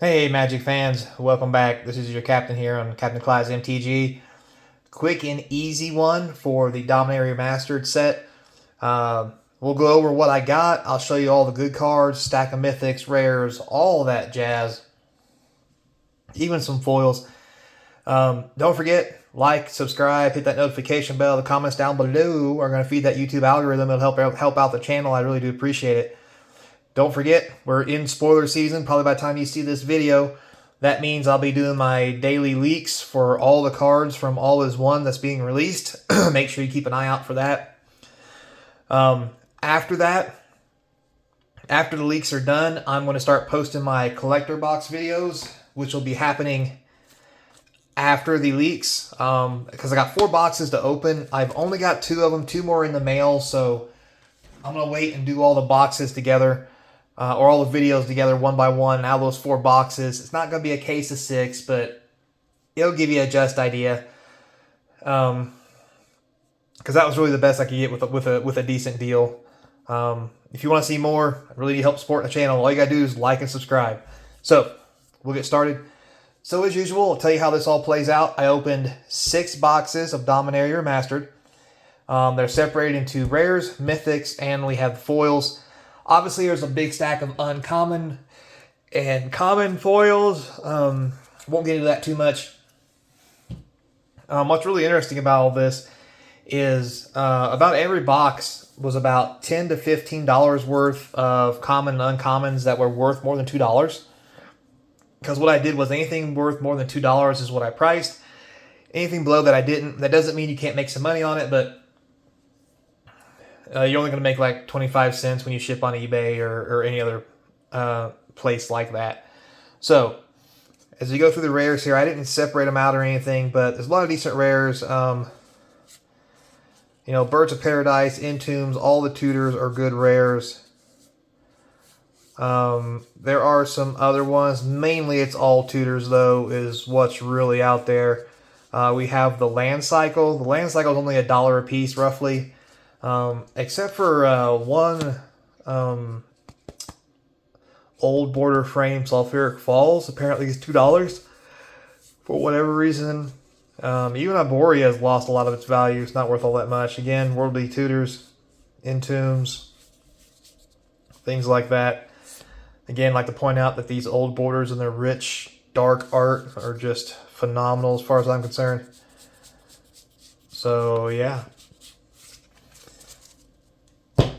Hey Magic fans, welcome back. This is your captain here on Captain Clyde's MTG. Quick and easy one for the Dominaria Remastered set. We'll go over what I got. I'll show you all the good cards, stack of mythics, rares, all that jazz. Even some foils. Don't forget, like, subscribe, hit that notification bell. The comments down below are going to feed that YouTube algorithm. It'll help out the channel. I really do appreciate it. Don't forget, we're in spoiler season. Probably by the time you see this video, that means I'll be doing my daily leaks for all the cards from All Is One that's being released. Make sure you keep an eye out for that. After that, after the leaks are done, I'm going to start posting my collector box videos, which will be happening after the leaks. Because I got 4 boxes to open. I've only got 2 of them, 2 more in the mail, so I'm going to wait and do all the boxes together. Or all the videos together one by one out of those 4 boxes. It's not going to be a case of 6, but it'll give you a just idea. Because that was really the best I could get with a decent deal. If you want to see more, I really need help supporting the channel. All you got to do is like and subscribe. So, we'll get started. So, as usual, I'll tell you how this all plays out. I opened 6 boxes of Dominaria Remastered. They're separated into rares, mythics, and we have foils. Obviously, there's a big stack of uncommon and common foils. Won't get into that too much. What's really interesting about all this is about every box was about $10 to $15 worth of common and uncommons that were worth more than $2. Because what I did was anything worth more than $2 is what I priced. Anything below that I didn't. That doesn't mean you can't make some money on it, but you're only going to make like 25 cents when you ship on eBay or any other place like that. So, as we go through the rares here, I didn't separate them out or anything, but there's a lot of decent rares. Birds of Paradise, Entombs, all the tutors are good rares. There are some other ones. Mainly it's all tutors, though, is what's really out there. We have the Land Cycle. The Land Cycle is only $1 a piece, roughly. Except for one old border frame Sulfuric Falls, apparently is $2 for whatever reason. Even Arborea has lost a lot of its value. It's not worth all that much. Again, Worldly Tutors, Entombs, things like that. Again, I'd like to point out that these old borders and their rich, dark art are just phenomenal as far as I'm concerned. So, yeah.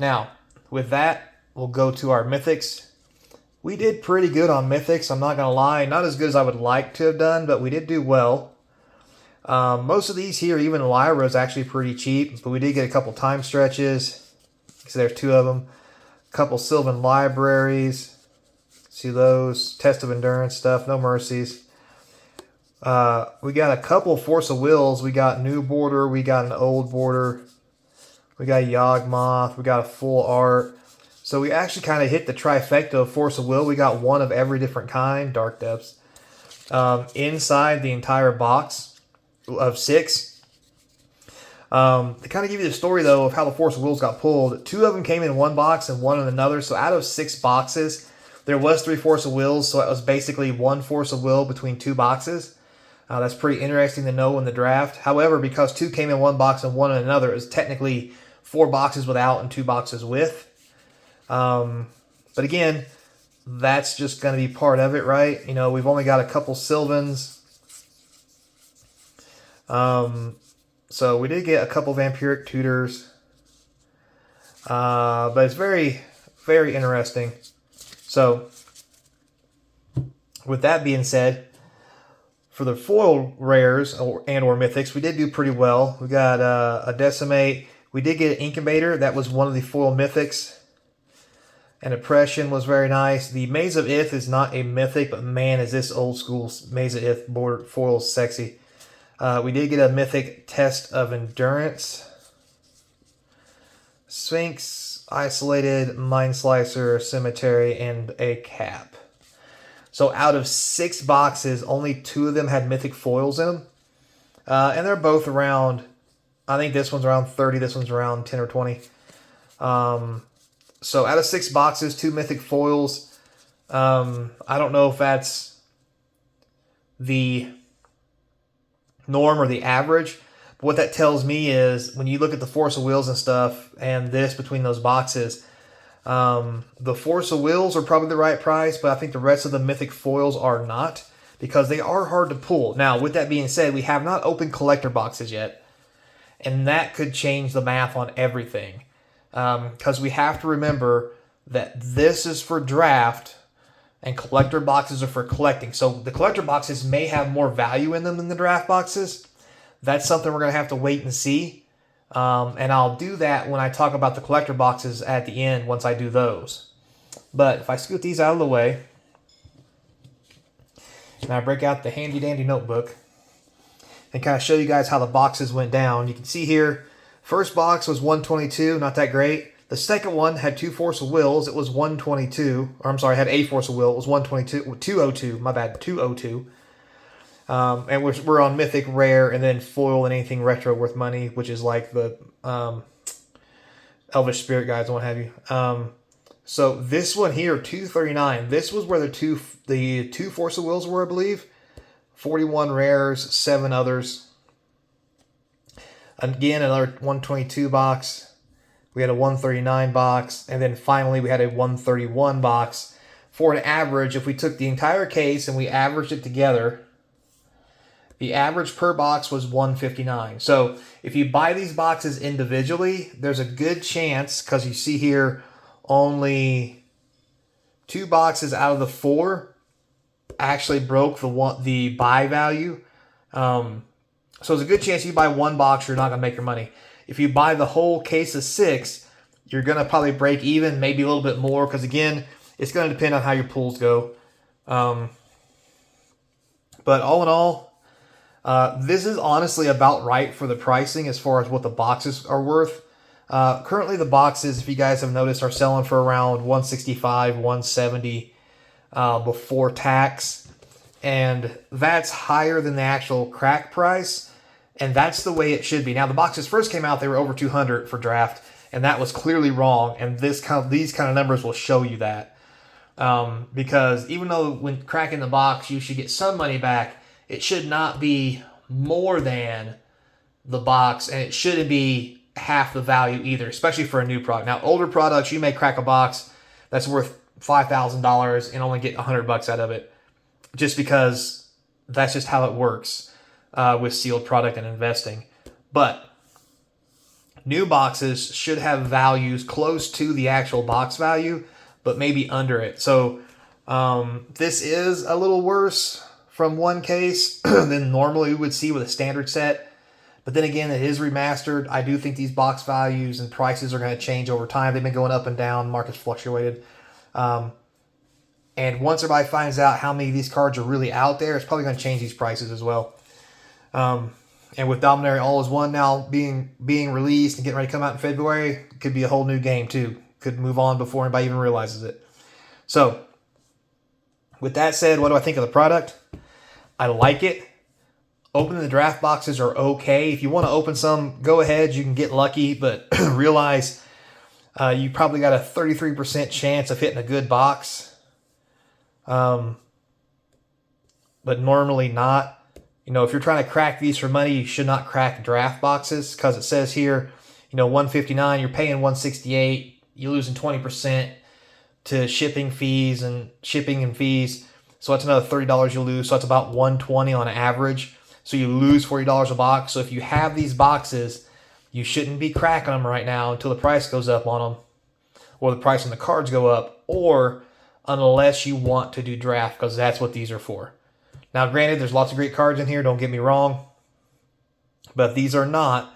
Now, with that, we'll go to our mythics. We did pretty good on mythics, I'm not going to lie. Not as good as I would like to have done, but we did do well. Most of these here, even Lyra, is actually pretty cheap, but we did get a couple time stretches. So there's 2 of them. A couple Sylvan Libraries. See those? Test of Endurance stuff, no mercies. We got a couple Force of Wills. We got New Border, we got an Old Border. We got Yawgmoth. We got a full art. So we actually kind of hit the trifecta of Force of Will. We got one of every different kind. Dark Depths. Inside the entire box of 6. To kind of give you the story, though, of how the Force of Wills got pulled. 2 of them came in one box and 1 in another. So out of 6 boxes, there was 3 Force of Wills. So it was basically 1 Force of Will between 2 boxes. That's pretty interesting to know in the draft. However, because 2 came in one box and 1 in another, it's technically 4 boxes without and 2 boxes with. But again, that's just going to be part of it, right? We've only got a couple Sylvans. So we did get a couple Vampiric Tutors. But it's very, very interesting. So, with that being said, for the foil rares or mythics, we did do pretty well. We got a Decimate. We did get an Incubator. That was one of the foil mythics. And Oppression was very nice. The Maze of Ith is not a mythic, but man, is this old school Maze of Ith board foil sexy. We did get a mythic Test of Endurance. Sphinx, Isolated, Mind Slicer, Cemetery, and a Cap. So out of 6 boxes, only 2 of them had mythic foils in them. And they're both around, I think this one's around 30, this one's around 10 or 20. So out of 6 boxes, 2 mythic foils. I don't know if that's the norm or the average. But what that tells me is when you look at the Force of Wheels and stuff and this between those boxes, the Force of Wheels are probably the right price, but I think the rest of the Mythic foils are not because they are hard to pull. Now, with that being said, we have not opened collector boxes yet, and that could change the math on everything because we have to remember that this is for draft and collector boxes are for collecting. So the collector boxes may have more value in them than the draft boxes. That's something we're going to have to wait and see. And I'll do that when I talk about the collector boxes at the end once I do those. But if I scoot these out of the way, and I break out the handy dandy notebook and kind of show you guys how the boxes went down. You can see here, first box was 122, not that great. The second one had 2 Force of Wills. It was 122. Or I'm sorry, had a Force of Will. It was 122. 202. My bad. 202. And we're on Mythic, Rare, and then Foil and anything retro worth money, which is like the Elvish Spirit Guides and what have you. So this one here, 239. This was where the two Force of Wills were, I believe. 41 rares, 7 others. Again, another 122 box. We had a 139 box, and then finally we had a 131 box. For an average, if we took the entire case and we averaged it together, the average per box was 159. So if you buy these boxes individually, there's a good chance, because you see here only 2 boxes out of the 4 actually broke the buy value. So there's a good chance you buy 1 box, you're not going to make your money. If you buy the whole case of 6, you're going to probably break even, maybe a little bit more, because again, it's going to depend on how your pools go. But all in all, this is honestly about right for the pricing as far as what the boxes are worth. Currently, the boxes, if you guys have noticed, are selling for around $165, $170 before tax. And that's higher than the actual crack price. And that's the way it should be. Now, the boxes first came out, they were over $200 for draft, and that was clearly wrong. And these kind of numbers will show you that. Because even though when cracking the box, you should get some money back, it should not be more than the box, and it shouldn't be half the value either, especially for a new product. Now, older products, you may crack a box that's worth $5,000 and only get $100 out of it, just because that's just how it works with sealed product and investing. But new boxes should have values close to the actual box value, but maybe under it. So this is a little worse from one case than normally we would see with a standard set. But then again, it is remastered. I do think these box values and prices are going to change over time. They've been going up and down. Markets fluctuated. And once everybody finds out how many of these cards are really out there, it's probably going to change these prices as well. And with Dominaria All Is One now being released and getting ready to come out in February, it could be a whole new game too. Could move on before anybody even realizes it. So, with that said, what do I think of the product? I like it. Opening the draft boxes are okay. If you want to open some, go ahead. You can get lucky, but realize you probably got a 33% chance of hitting a good box. But normally not. You know, if you're trying to crack these for money, you should not crack draft boxes, because it says here, you know, 159, you're paying 168, you're losing 20% to shipping and fees. So that's another $30 you lose. So that's about $120 on average. So you lose $40 a box. So if you have these boxes, you shouldn't be cracking them right now until the price goes up on them, or the price on the cards go up, or unless you want to do draft, because that's what these are for. Now, granted, there's lots of great cards in here, don't get me wrong, but these are not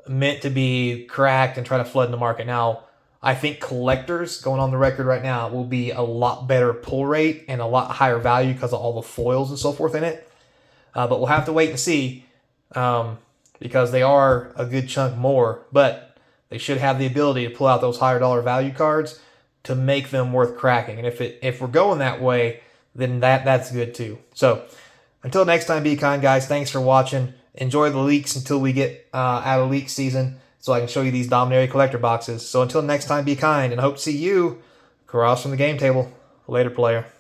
meant to be cracked and try to flood in the market. Now, I think collectors, going on the record right now, will be a lot better pull rate and a lot higher value because of all the foils and so forth in it. But we'll have to wait and see because they are a good chunk more. But they should have the ability to pull out those higher dollar value cards to make them worth cracking. And if we're going that way, then that's good too. So until next time, be kind, guys. Thanks for watching. Enjoy the leaks until we get out of leak season, so I can show you these Dominaria collector boxes. So until next time, be kind, and hope to see you across from the game table. Later, player.